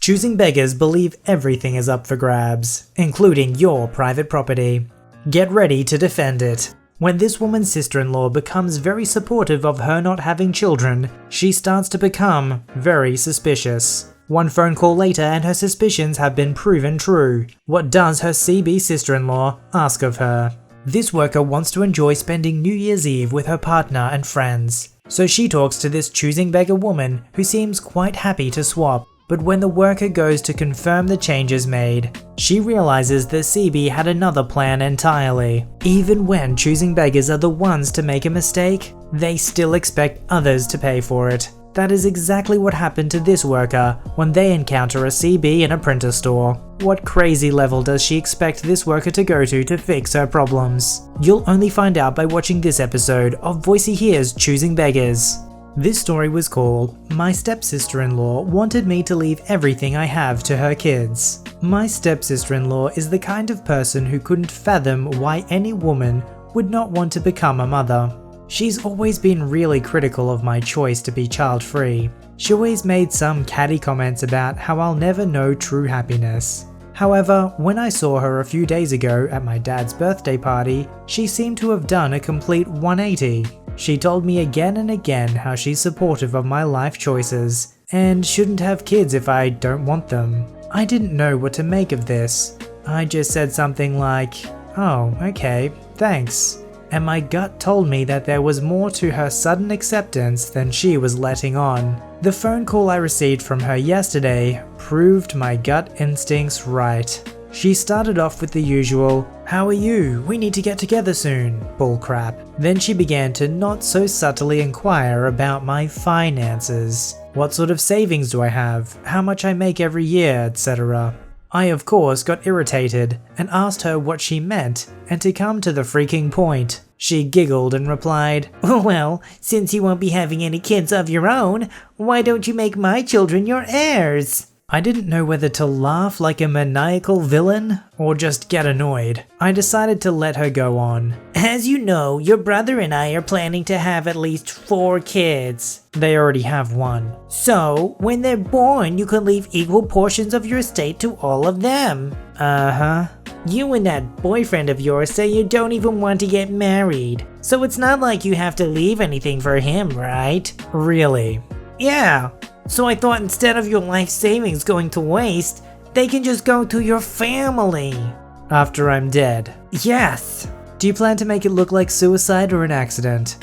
Choosing beggars believe everything is up for grabs, including your private property. Get ready to defend it. When this woman's sister-in-law becomes very supportive of her not having children, she starts to become very suspicious. One phone call later and her suspicions have been proven true. What does her CB sister-in-law ask of her? This worker wants to enjoy spending New Year's Eve with her partner and friends, so she talks to this choosing beggar woman who seems quite happy to swap. But when the worker goes to confirm the changes made, she realizes the CB had another plan entirely. Even when choosing beggars are the ones to make a mistake, they still expect others to pay for it. That is exactly what happened to this worker when they encounter a CB in a printer store. What crazy level does she expect this worker to go to fix her problems? You'll only find out by watching this episode of VoiceyHere's Choosing Beggars. This story was called My Stepsister-in-Law Wanted Me to Leave Everything I Have to Her Kids. My stepsister-in-law is the kind of person who couldn't fathom why any woman would not want to become a mother. She's always been really critical of my choice to be child-free. She always made some catty comments about how I'll never know true happiness. However, when I saw her a few days ago at my dad's birthday party, she seemed to have done a complete 180. She told me again and again how she's supportive of my life choices and shouldn't have kids if I don't want them. I didn't know what to make of this. I just said something like, "Oh, okay, thanks." And my gut told me that there was more to her sudden acceptance than she was letting on. The phone call I received from her yesterday proved my gut instincts right. She started off with the usual, "How are you? We need to get together soon," bullcrap. Then she began to not so subtly inquire about my finances. What sort of savings do I have? How much I make every year, etc. I of course got irritated and asked her what she meant, and to come to the freaking point, she giggled and replied, "Well, since you won't be having any kids of your own, why don't you make my children your heirs?" I didn't know whether to laugh like a maniacal villain or just get annoyed. I decided to let her go on. "As you know, your brother and I are planning to have at least 4 kids. They already have one. So, when they're born, you can leave equal portions of your estate to all of them." Uh-huh. "You and that boyfriend of yours say you don't even want to get married. So it's not like you have to leave anything for him, right?" "Really?" "Yeah. So I thought instead of your life savings going to waste, they can just go to your family." "After I'm dead?" "Yes." "Do you plan to make it look like suicide or an accident?"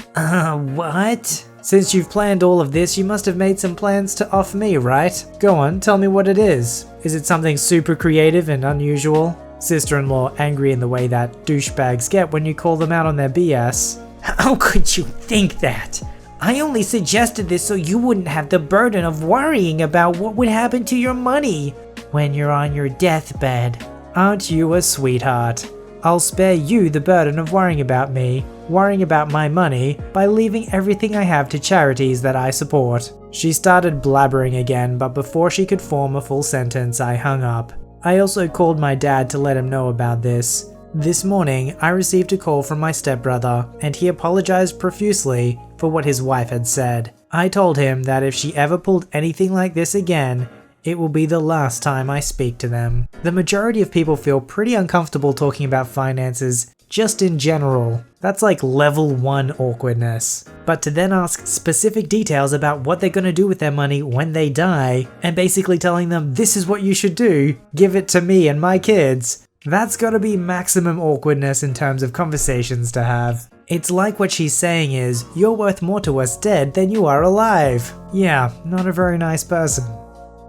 What?" "Since you've planned all of this, you must have made some plans to off me, right? Go on, tell me what it is. Is it something super creative and unusual?" Sister-in-law angry in the way that douchebags get when you call them out on their BS. "How could you think that? I only suggested this so you wouldn't have the burden of worrying about what would happen to your money when you're on your deathbed." "Aren't you a sweetheart? I'll spare you the burden of worrying about me, worrying about my money, by leaving everything I have to charities that I support." She started blabbering again, but before she could form a full sentence, I hung up. I also called my dad to let him know about this. This morning, I received a call from my stepbrother, and he apologized profusely for what his wife had said. I told him that if she ever pulled anything like this again, it will be the last time I speak to them. The majority of people feel pretty uncomfortable talking about finances just in general. That's like level 1 awkwardness. But to then ask specific details about what they're gonna do with their money when they die, and basically telling them this is what you should do, give it to me and my kids, that's gotta be maximum awkwardness in terms of conversations to have. It's like what she's saying is, you're worth more to us dead than you are alive. Yeah, not a very nice person.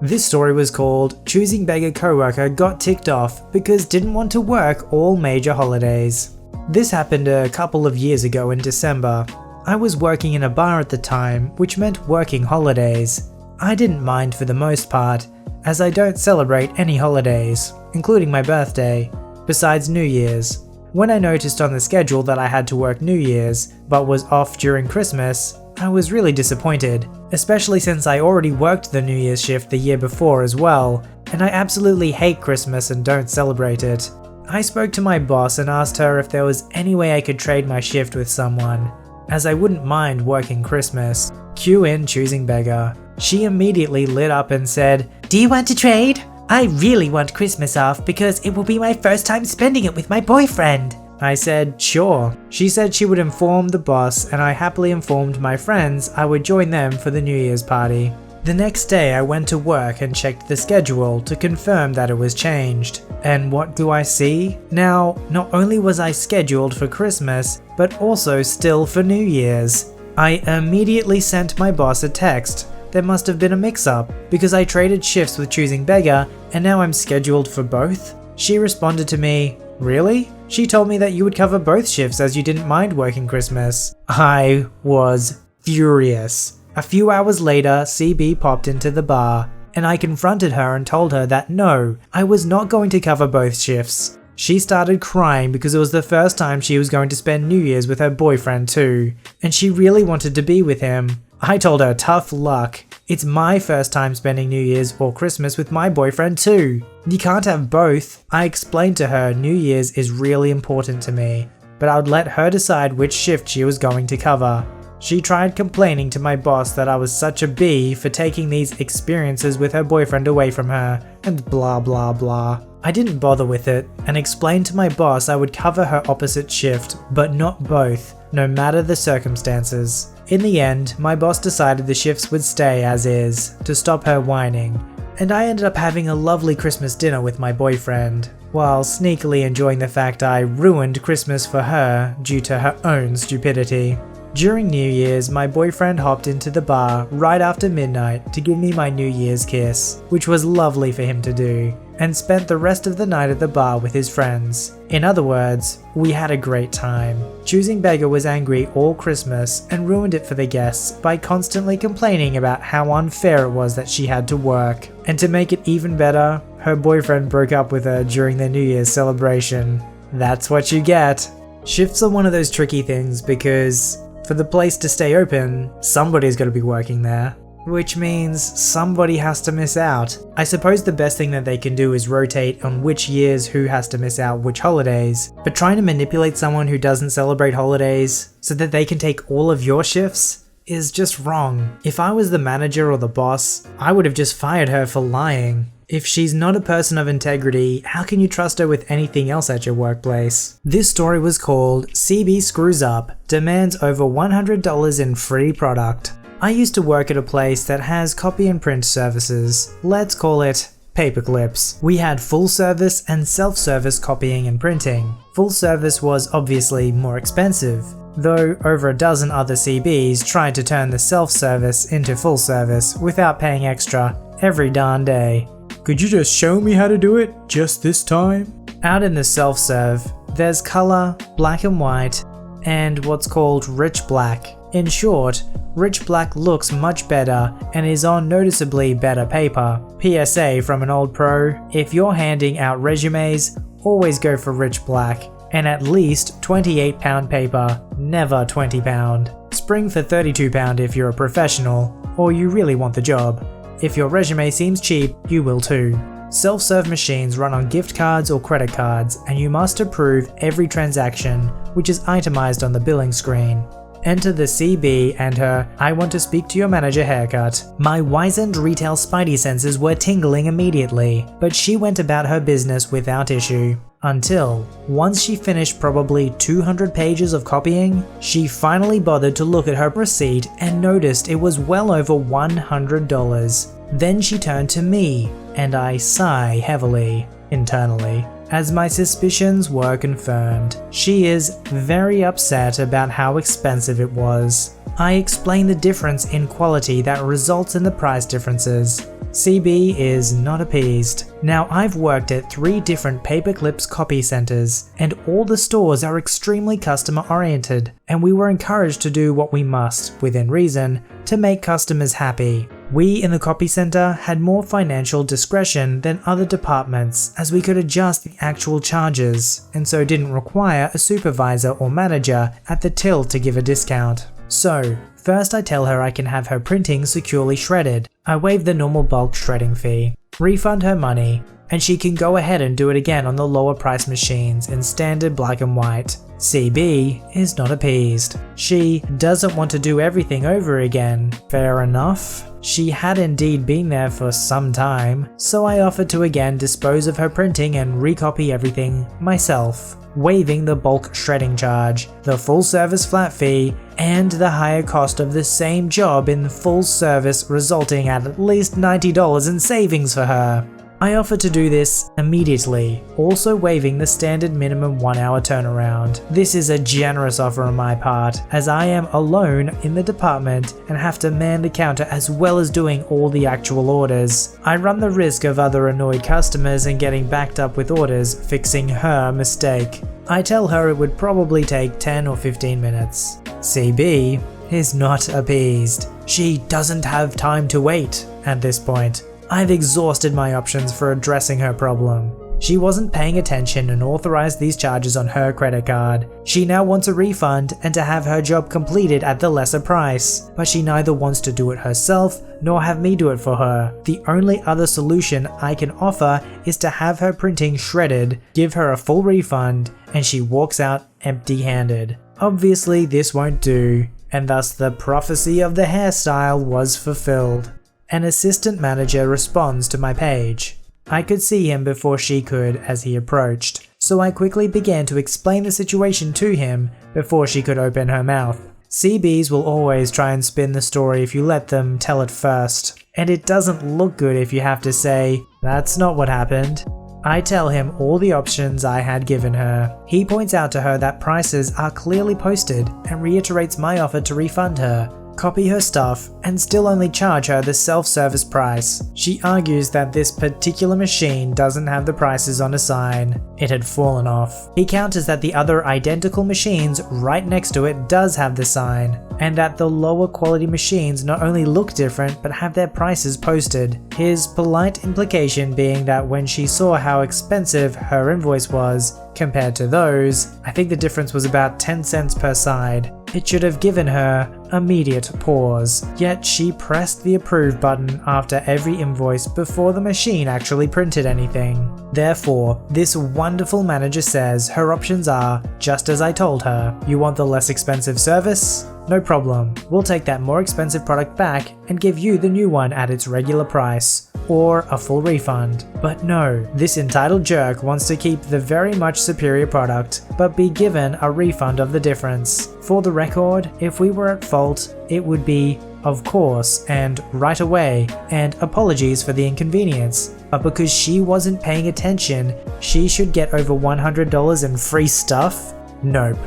This story was called Choosing Beggar Coworker Got Ticked Off Because Didn't Want to Work All Major Holidays. This happened a couple of years ago in December. I was working in a bar at the time, which meant working holidays. I didn't mind for the most part, as I don't celebrate any holidays, including my birthday, besides New Year's. When I noticed on the schedule that I had to work New Year's, but was off during Christmas, I was really disappointed, especially since I already worked the New Year's shift the year before as well, and I absolutely hate Christmas and don't celebrate it. I spoke to my boss and asked her if there was any way I could trade my shift with someone, as I wouldn't mind working Christmas. Cue in Choosing Beggar. She immediately lit up and said, "Do you want to trade? I really want Christmas off because it will be my first time spending it with my boyfriend." I said, "Sure." She said she would inform the boss, and I happily informed my friends I would join them for the New Year's party. The next day I went to work and checked the schedule to confirm that it was changed. And what do I see? Now, not only was I scheduled for Christmas, but also still for New Year's. I immediately sent my boss a text. There must have been a mix-up, because I traded shifts with Choosing Beggar, and now I'm scheduled for both? She responded to me, "Really? She told me that you would cover both shifts as you didn't mind working Christmas." I was furious. A few hours later, CB popped into the bar, and I confronted her and told her that no, I was not going to cover both shifts. She started crying because it was the first time she was going to spend New Year's with her boyfriend too, and she really wanted to be with him. I told her tough luck. It's my first time spending New Year's or Christmas with my boyfriend too. You can't have both. I explained to her New Year's is really important to me, but I would let her decide which shift she was going to cover. She tried complaining to my boss that I was such a bee for taking these experiences with her boyfriend away from her, and blah blah blah. I didn't bother with it, and explained to my boss I would cover her opposite shift, but not both, no matter the circumstances. In the end, my boss decided the shifts would stay as is, to stop her whining, and I ended up having a lovely Christmas dinner with my boyfriend, while sneakily enjoying the fact I ruined Christmas for her due to her own stupidity. During New Year's, my boyfriend hopped into the bar right after midnight to give me my New Year's kiss, which was lovely for him to do, and spent the rest of the night at the bar with his friends. In other words, we had a great time. Choosing Beggar was angry all Christmas and ruined it for the guests by constantly complaining about how unfair it was that she had to work. And to make it even better, her boyfriend broke up with her during their New Year's celebration. That's what you get. Shifts are one of those tricky things because for the place to stay open, somebody's got to be working there, which means somebody has to miss out. I suppose the best thing that they can do is rotate on which years who has to miss out which holidays, but trying to manipulate someone who doesn't celebrate holidays so that they can take all of your shifts is just wrong. If I was the manager or the boss, I would have just fired her for lying. If she's not a person of integrity, how can you trust her with anything else at your workplace? This story was called CB Screws Up, Demands Over $100 in Free Product. I used to work at a place that has copy and print services. Let's call it paperclips. We had full service and self-service copying and printing. Full service was obviously more expensive, though over a dozen other CBs tried to turn the self-service into full service without paying extra every darn day. Could you just show me how to do it just this time? Out in the self-serve, there's color, black and white, and what's called rich black. In short, rich black looks much better and is on noticeably better paper. PSA from an old pro, if you're handing out resumes, always go for rich black, and at least 28-pound paper, never 20-pound. Spring for 32-pound if you're a professional, or you really want the job. If your resume seems cheap, you will too. Self-serve machines run on gift cards or credit cards, and you must approve every transaction, which is itemized on the billing screen. Enter the CB and her "I want to speak to your manager" haircut. My wizened retail spidey senses were tingling immediately, but she went about her business without issue. Until, once she finished probably 200 pages of copying, she finally bothered to look at her receipt and noticed it was well over $100. Then she turned to me, and I sigh heavily, internally, as my suspicions were confirmed. She is very upset about how expensive it was. I explain the difference in quality that results in the price differences. CB is not appeased. Now, I've worked at 3 different paperclips copy centers, and all the stores are extremely customer oriented, and we were encouraged to do what we must, within reason, to make customers happy. We in the copy center had more financial discretion than other departments, as we could adjust the actual charges, and so didn't require a supervisor or manager at the till to give a discount. So, first I tell her I can have her printing securely shredded. I waive the normal bulk shredding fee, refund her money, and she can go ahead and do it again on the lower price machines in standard black and white. CB is not appeased. She doesn't want to do everything over again. Fair enough. She had indeed been there for some time, so I offered to again dispose of her printing and recopy everything myself, waiving the bulk shredding charge, the full service flat fee, and the higher cost of the same job in full service, resulting at least $90 in savings for her. I offered to do this immediately, also waiving the standard minimum 1 hour turnaround. This is a generous offer on my part, as I am alone in the department and have to man the counter as well as doing all the actual orders. I run the risk of other annoyed customers and getting backed up with orders, fixing her mistake. I tell her it would probably take 10 or 15 minutes. CB is not appeased. She doesn't have time to wait at this point. I've exhausted my options for addressing her problem. She wasn't paying attention and authorized these charges on her credit card. She now wants a refund and to have her job completed at the lesser price, but she neither wants to do it herself nor have me do it for her. The only other solution I can offer is to have her printing shredded, give her a full refund, and she walks out empty-handed. Obviously this won't do, and thus the prophecy of the hairstyle was fulfilled. An assistant manager responds to my page. I could see him before she could as he approached, so I quickly began to explain the situation to him before she could open her mouth. CBs will always try and spin the story if you let them tell it first, and it doesn't look good if you have to say, "That's not what happened." I tell him all the options I had given her. He points out to her that prices are clearly posted and reiterates my offer to refund her, copy her stuff, and still only charge her the self-service price. She argues that this particular machine doesn't have the prices on a sign. It had fallen off. He counters that the other identical machines right next to it does have the sign, and that the lower quality machines not only look different but have their prices posted. His polite implication being that when she saw how expensive her invoice was compared to those, I think the difference was about 10 cents per side. It should have given her immediate pause, yet she pressed the approve button after every invoice before the machine actually printed anything. Therefore, this wonderful manager says her options are just as I told her. You want the less expensive service? No problem. We'll take that more expensive product back and give you the new one at its regular price, or a full refund. But no, this entitled jerk wants to keep the very much superior product, but be given a refund of the difference. For the record, if we were at fault, it would be of course and right away, and apologies for the inconvenience. But because she wasn't paying attention, she should get over $100 in free stuff? Nope.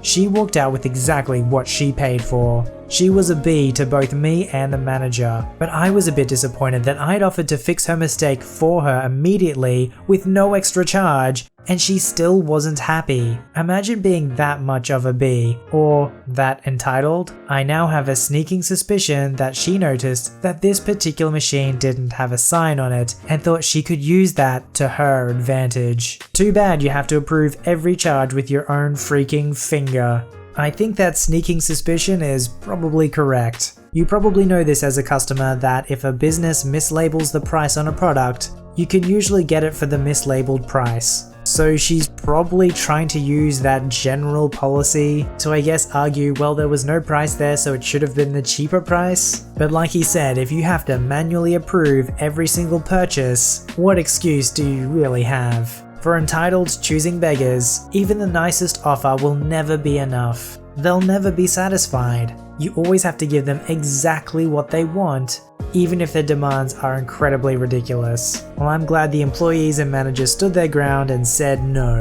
She walked out with exactly what she paid for. She was a B to both me and the manager, but I was a bit disappointed that I'd offered to fix her mistake for her immediately with no extra charge, and she still wasn't happy. Imagine being that much of a B, or that entitled. I now have a sneaking suspicion that she noticed that this particular machine didn't have a sign on it and thought she could use that to her advantage. Too bad you have to approve every charge with your own freaking finger. I think that sneaking suspicion is probably correct. You probably know this as a customer that if a business mislabels the price on a product, you can usually get it for the mislabeled price. So she's probably trying to use that general policy to, I guess, argue, well, there was no price there, so it should have been the cheaper price. But like he said, if you have to manually approve every single purchase, what excuse do you really have? For entitled choosing beggars, even the nicest offer will never be enough. They'll never be satisfied. You always have to give them exactly what they want, even if their demands are incredibly ridiculous. Well, I'm glad the employees and managers stood their ground and said no.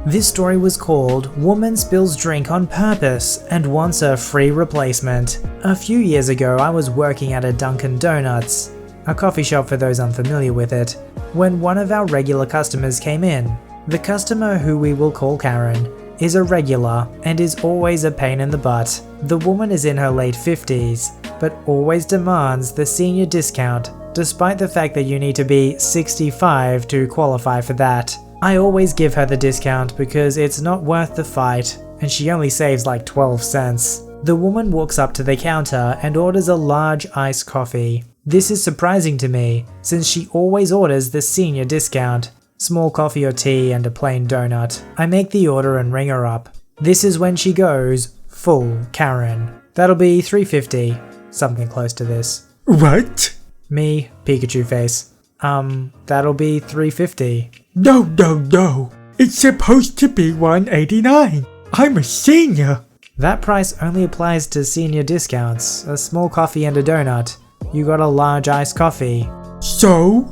This story was called "Woman Spills Drink on Purpose and Wants a Free Replacement." A few years ago, I was working at a Dunkin' Donuts, a coffee shop for those unfamiliar with it, when one of our regular customers came in. The customer, who we will call Karen, is a regular and is always a pain in the butt. The woman is in her late 50s, but always demands the senior discount, despite the fact that you need to be 65 to qualify for that. I always give her the discount because it's not worth the fight, and she only saves like 12 cents. The woman walks up to the counter and orders a large iced coffee. This is surprising to me, since she always orders the senior discount. Small coffee or tea and a plain donut. I make the order and ring her up. This is when she goes full Karen. That'll be $3.50, something close to this. What? Me, Pikachu face. That'll be $3.50. No. It's supposed to be $1.89. I'm a senior. That price only applies to senior discounts, a small coffee and a donut. You got a large iced coffee. So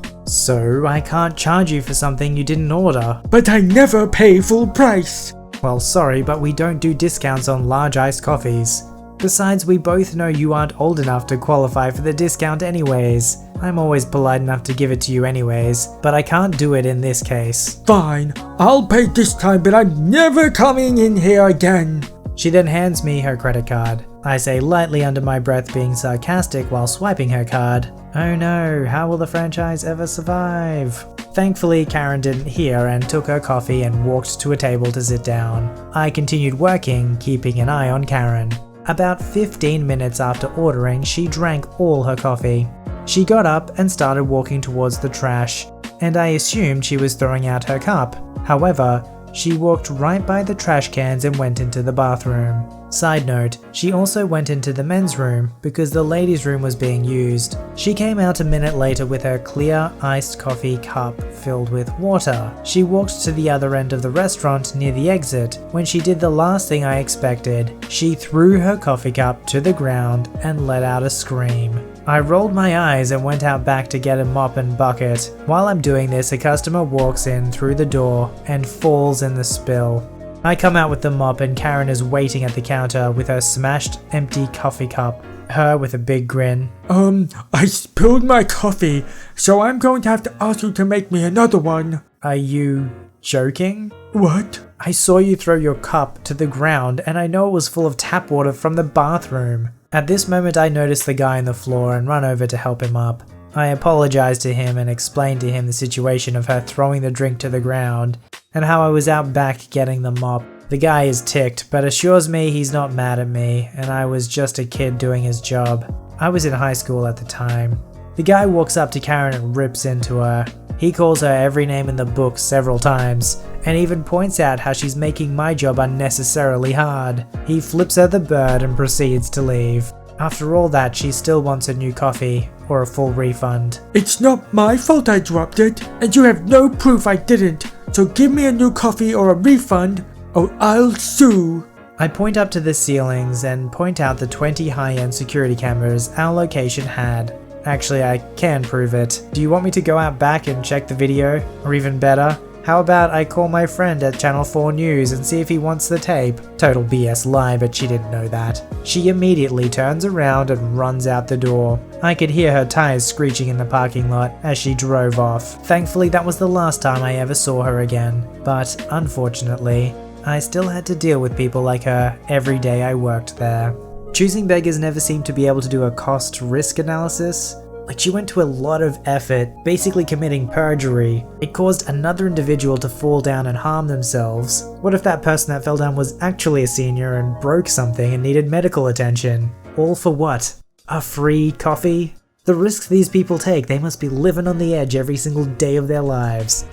I can't charge you for something you didn't order. But I never pay full price. Well, sorry, but we don't do discounts on large iced coffees. Besides, we both know you aren't old enough to qualify for the discount anyways. I'm always polite enough to give it to you anyways, but I can't do it in this case. Fine, I'll pay this time, but I'm never coming in here again. She then hands me her credit card. I say lightly under my breath, being sarcastic while swiping her card. Oh no, how will the franchise ever survive? Thankfully, Karen didn't hear and took her coffee and walked to a table to sit down. I continued working, keeping an eye on Karen. About 15 minutes after ordering, she drank all her coffee. She got up and started walking towards the trash, and I assumed she was throwing out her cup. However, she walked right by the trash cans and went into the bathroom. Side note, she also went into the men's room because the ladies' room was being used. She came out a minute later with her clear iced coffee cup filled with water. She walked to the other end of the restaurant near the exit. When she did the last thing I expected, she threw her coffee cup to the ground and let out a scream. I rolled my eyes and went out back to get a mop and bucket. While I'm doing this, a customer walks in through the door and falls in the spill. I come out with the mop and Karen is waiting at the counter with her smashed, empty coffee cup. Her with a big grin. I spilled my coffee, so I'm going to have to ask you to make me another one. Are you joking? What? I saw you throw your cup to the ground and I know it was full of tap water from the bathroom. At this moment I noticed the guy on the floor and run over to help him up. I apologized to him and explained to him the situation of her throwing the drink to the ground and how I was out back getting the mop. The guy is ticked, but assures me he's not mad at me and I was just a kid doing his job. I was in high school at the time. The guy walks up to Karen and rips into her. He calls her every name in the book several times and even points out how she's making my job unnecessarily hard. He flips her the bird and proceeds to leave. After all that, she still wants a new coffee or a full refund. It's not my fault I dropped it, and you have no proof I didn't, so give me a new coffee or a refund, or I'll sue. I point up to the ceilings and point out the 20 high-end security cameras our location had. Actually, I can prove it. Do you want me to go out back and check the video? Or even better, how about I call my friend at Channel 4 News and see if he wants the tape? Total BS lie, but she didn't know that. She immediately turns around and runs out the door. I could hear her tires screeching in the parking lot as she drove off. Thankfully, that was the last time I ever saw her again. But unfortunately, I still had to deal with people like her every day I worked there. Choosing Beggars never seemed to be able to do a cost-risk analysis. Like, she went to a lot of effort, basically committing perjury. It caused another individual to fall down and harm themselves. What if that person that fell down was actually a senior and broke something and needed medical attention? All for what? A free coffee? The risks these people take, they must be living on the edge every single day of their lives.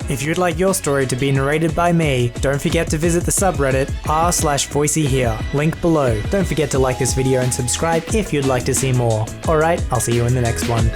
If you'd like your story to be narrated by me, don't forget to visit the subreddit r/VoiceyHere, link below. Don't forget to like this video and subscribe if you'd like to see more. Alright, I'll see you in the next one.